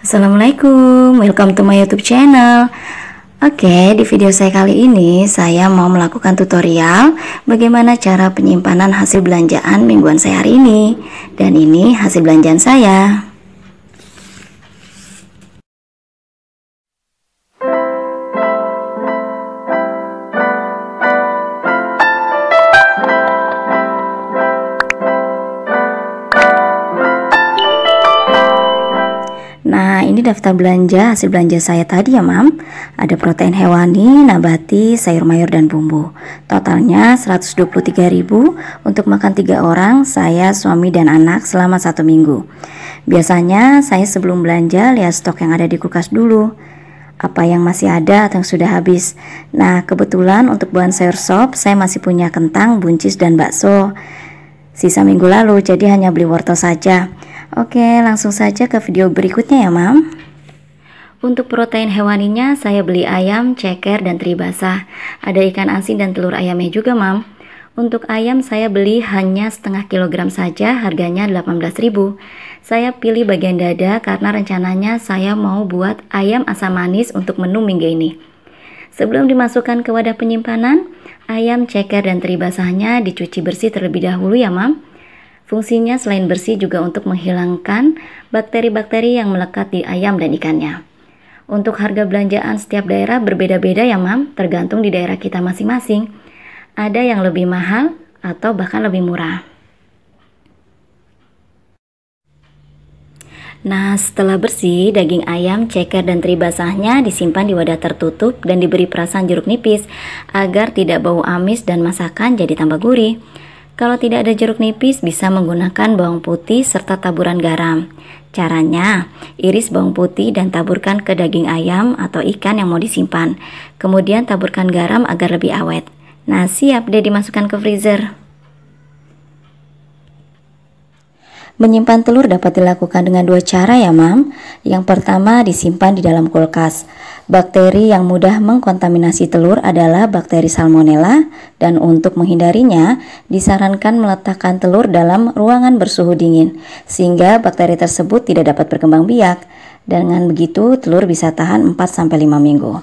Assalamualaikum, welcome to my YouTube channel. Oke, di video saya kali ini saya mau melakukan tutorial bagaimana cara penyimpanan hasil belanjaan mingguan saya hari ini. Dan ini hasil belanjaan saya. Nah, ini daftar belanja hasil belanja saya tadi ya, Mam. Ada protein hewani, nabati, sayur mayur dan bumbu. Totalnya 123.000 untuk makan 3 orang, saya, suami dan anak selama 1 minggu. Biasanya saya sebelum belanja lihat stok yang ada di kulkas dulu. Apa yang masih ada atau yang sudah habis. Nah, kebetulan untuk bahan sayur sop saya masih punya kentang, buncis dan bakso. Sisa minggu lalu, jadi hanya beli wortel saja. Oke, langsung saja ke video berikutnya ya, Mam. Untuk protein hewaninya saya beli ayam, ceker, dan teri basah. Ada ikan asin dan telur ayamnya juga, Mam. Untuk ayam saya beli hanya setengah kilogram saja, harganya 18.000. Saya pilih bagian dada karena rencananya saya mau buat ayam asam manis untuk menu minggu ini. Sebelum dimasukkan ke wadah penyimpanan, ayam, ceker, dan teri basahnya dicuci bersih terlebih dahulu ya, Mam. Fungsinya selain bersih juga untuk menghilangkan bakteri-bakteri yang melekat di ayam dan ikannya. Untuk harga belanjaan setiap daerah berbeda-beda ya, Mam, tergantung di daerah kita masing-masing. Ada yang lebih mahal atau bahkan lebih murah. Nah, setelah bersih, daging ayam, ceker, dan teri basahnya disimpan di wadah tertutup dan diberi perasan jeruk nipis agar tidak bau amis dan masakan jadi tambah gurih. Kalau tidak ada jeruk nipis, bisa menggunakan bawang putih serta taburan garam. Caranya, iris bawang putih dan taburkan ke daging ayam atau ikan yang mau disimpan. Kemudian taburkan garam agar lebih awet. Nah, siap deh dimasukkan ke freezer. Menyimpan telur dapat dilakukan dengan 2 cara ya, Mam. Yang pertama, disimpan di dalam kulkas. Bakteri yang mudah mengkontaminasi telur adalah bakteri Salmonella, dan untuk menghindarinya, disarankan meletakkan telur dalam ruangan bersuhu dingin, sehingga bakteri tersebut tidak dapat berkembang biak. Dengan begitu, telur bisa tahan 4-5 minggu.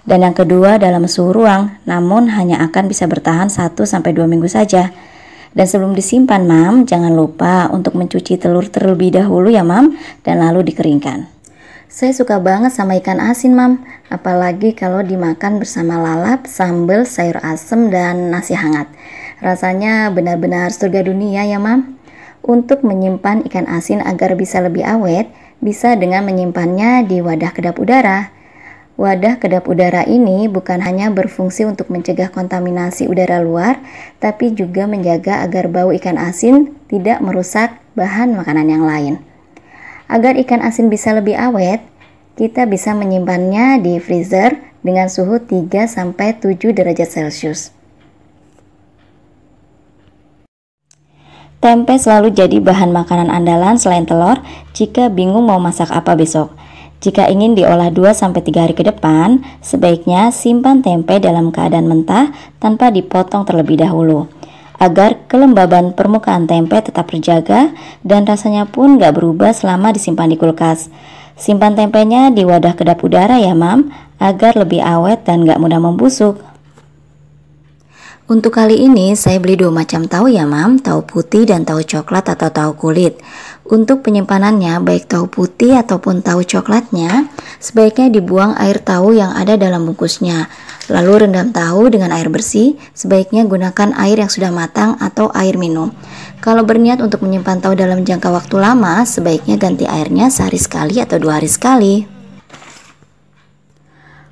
Dan yang kedua, dalam suhu ruang, namun hanya akan bisa bertahan 1-2 minggu saja. Dan sebelum disimpan, Mam, jangan lupa untuk mencuci telur terlebih dahulu ya, Mam, dan lalu dikeringkan. Saya suka banget sama ikan asin, Mam, apalagi kalau dimakan bersama lalap, sambal, sayur asem, dan nasi hangat. Rasanya benar-benar surga dunia ya, Mam. Untuk menyimpan ikan asin agar bisa lebih awet, bisa dengan menyimpannya di wadah kedap udara. Wadah kedap udara ini bukan hanya berfungsi untuk mencegah kontaminasi udara luar, tapi juga menjaga agar bau ikan asin tidak merusak bahan makanan yang lain. Agar ikan asin bisa lebih awet, kita bisa menyimpannya di freezer dengan suhu 3-7 derajat Celcius. Tempe selalu jadi bahan makanan andalan selain telur jika bingung mau masak apa besok. Jika ingin diolah 2-3 hari ke depan, sebaiknya simpan tempe dalam keadaan mentah tanpa dipotong terlebih dahulu, agar kelembaban permukaan tempe tetap terjaga dan rasanya pun gak berubah selama disimpan di kulkas. Simpan tempenya di wadah kedap udara ya, Mam, agar lebih awet dan gak mudah membusuk. Untuk kali ini saya beli 2 macam tahu ya, Mam, tahu putih dan tahu coklat atau tahu kulit. Untuk penyimpanannya, baik tahu putih ataupun tahu coklatnya, sebaiknya dibuang air tahu yang ada dalam bungkusnya. Lalu rendam tahu dengan air bersih, sebaiknya gunakan air yang sudah matang atau air minum. Kalau berniat untuk menyimpan tahu dalam jangka waktu lama, sebaiknya ganti airnya sehari sekali atau 2 hari sekali.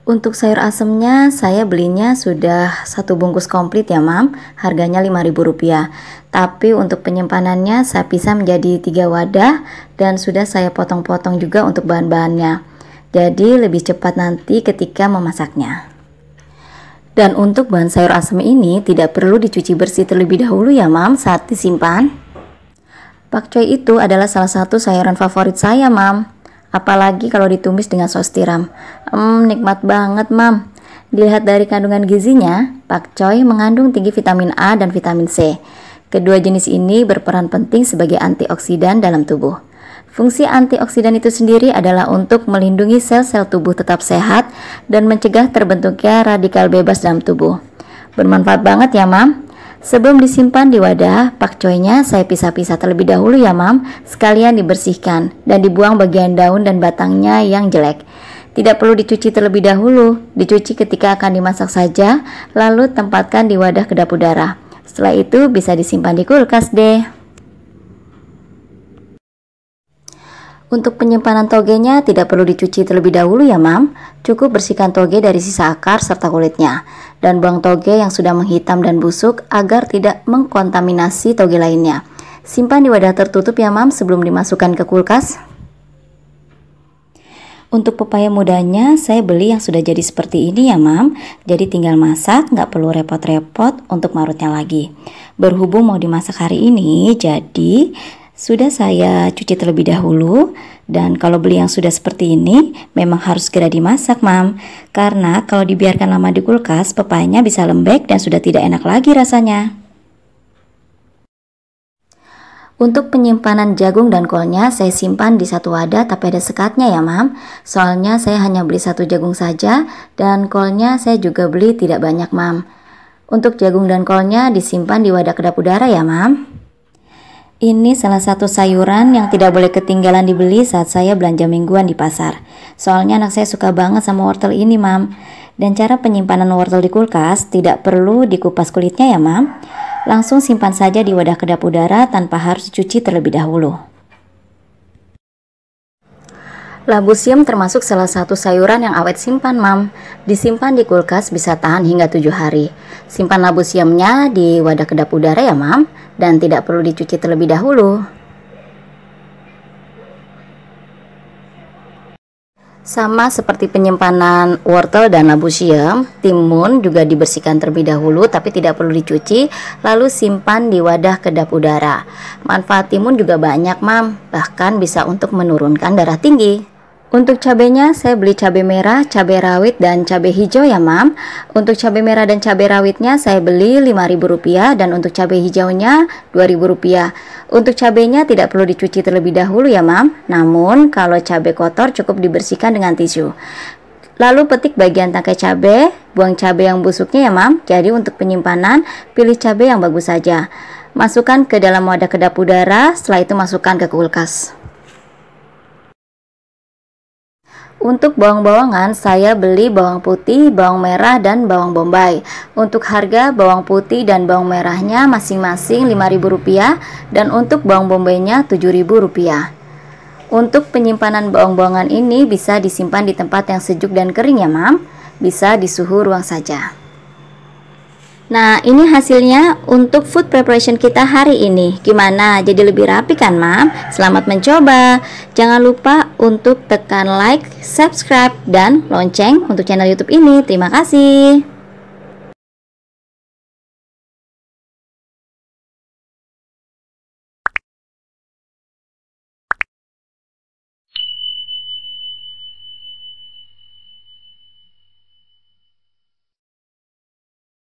Untuk sayur asemnya, saya belinya sudah 1 bungkus komplit ya, Mam, harganya Rp5.000. Tapi untuk penyimpanannya saya pisah menjadi 3 wadah dan sudah saya potong-potong juga untuk bahan-bahannya. Jadi lebih cepat nanti ketika memasaknya. Dan untuk bahan sayur asem ini tidak perlu dicuci bersih terlebih dahulu ya, Mam, saat disimpan. Pakcoy itu adalah salah satu sayuran favorit saya, Mam. Apalagi kalau ditumis dengan saus tiram. Nikmat banget, Mam. Dilihat dari kandungan gizinya, pakcoy mengandung tinggi vitamin A dan vitamin C. Kedua jenis ini berperan penting sebagai antioksidan dalam tubuh. Fungsi antioksidan itu sendiri adalah untuk melindungi sel-sel tubuh tetap sehat dan mencegah terbentuknya radikal bebas dalam tubuh. Bermanfaat banget ya Mam. Sebelum disimpan di wadah, pakcoynya saya pisah-pisah terlebih dahulu ya Mam, sekalian dibersihkan dan dibuang bagian daun dan batangnya yang jelek. Tidak perlu dicuci terlebih dahulu, dicuci ketika akan dimasak saja, lalu tempatkan di wadah kedap udara. Setelah itu bisa disimpan di kulkas deh. Untuk penyimpanan togenya tidak perlu dicuci terlebih dahulu ya Mam. Cukup bersihkan toge dari sisa akar serta kulitnya. Dan buang toge yang sudah menghitam dan busuk agar tidak mengkontaminasi toge lainnya. Simpan di wadah tertutup ya Mam sebelum dimasukkan ke kulkas. Untuk pepaya mudanya saya beli yang sudah jadi seperti ini ya Mam. Jadi tinggal masak, nggak perlu repot-repot untuk marutnya lagi. Berhubung mau dimasak hari ini, jadi sudah saya cuci terlebih dahulu. Dan kalau beli yang sudah seperti ini memang harus segera dimasak Mam. Karena kalau dibiarkan lama di kulkas pepayanya bisa lembek dan sudah tidak enak lagi rasanya. Untuk penyimpanan jagung dan kolnya saya simpan di satu wadah tapi ada sekatnya ya Mam. Soalnya saya hanya beli satu jagung saja dan kolnya saya juga beli tidak banyak Mam. Untuk jagung dan kolnya disimpan di wadah kedap udara ya Mam. Ini salah satu sayuran yang tidak boleh ketinggalan dibeli saat saya belanja mingguan di pasar. Soalnya anak saya suka banget sama wortel ini Mam. Dan cara penyimpanan wortel di kulkas tidak perlu dikupas kulitnya ya Mam. Langsung simpan saja di wadah kedap udara tanpa harus dicuci terlebih dahulu. Labu siam termasuk salah satu sayuran yang awet simpan Mam. Disimpan di kulkas bisa tahan hingga 7 hari. Simpan labu siamnya di wadah kedap udara ya Mam. Dan tidak perlu dicuci terlebih dahulu. Sama seperti penyimpanan wortel dan labu siam, timun juga dibersihkan terlebih dahulu tapi tidak perlu dicuci, lalu simpan di wadah kedap udara. Manfaat timun juga banyak Mam, bahkan bisa untuk menurunkan darah tinggi. Untuk cabenya saya beli cabai merah, cabai rawit, dan cabai hijau ya Mam. Untuk cabai merah dan cabai rawitnya saya beli Rp5.000 dan untuk cabai hijaunya Rp2.000. Untuk cabainya tidak perlu dicuci terlebih dahulu ya Mam. Namun kalau cabai kotor cukup dibersihkan dengan tisu. Lalu petik bagian tangkai cabai, buang cabai yang busuknya ya Mam. Jadi untuk penyimpanan pilih cabai yang bagus saja. Masukkan ke dalam wadah kedap udara, setelah itu masukkan ke kulkas. Untuk bawang-bawangan saya beli bawang putih, bawang merah, dan bawang bombay. Untuk harga bawang putih dan bawang merahnya masing-masing Rp5.000 dan untuk bawang bombaynya Rp7.000. Untuk penyimpanan bawang-bawangan ini bisa disimpan di tempat yang sejuk dan kering ya Mam. Bisa di suhu ruang saja. Nah, ini hasilnya untuk food preparation kita hari ini. Gimana? Jadi lebih rapi kan, Mam? Selamat mencoba. Jangan lupa untuk tekan like, subscribe, dan lonceng untuk channel YouTube ini. Terima kasih.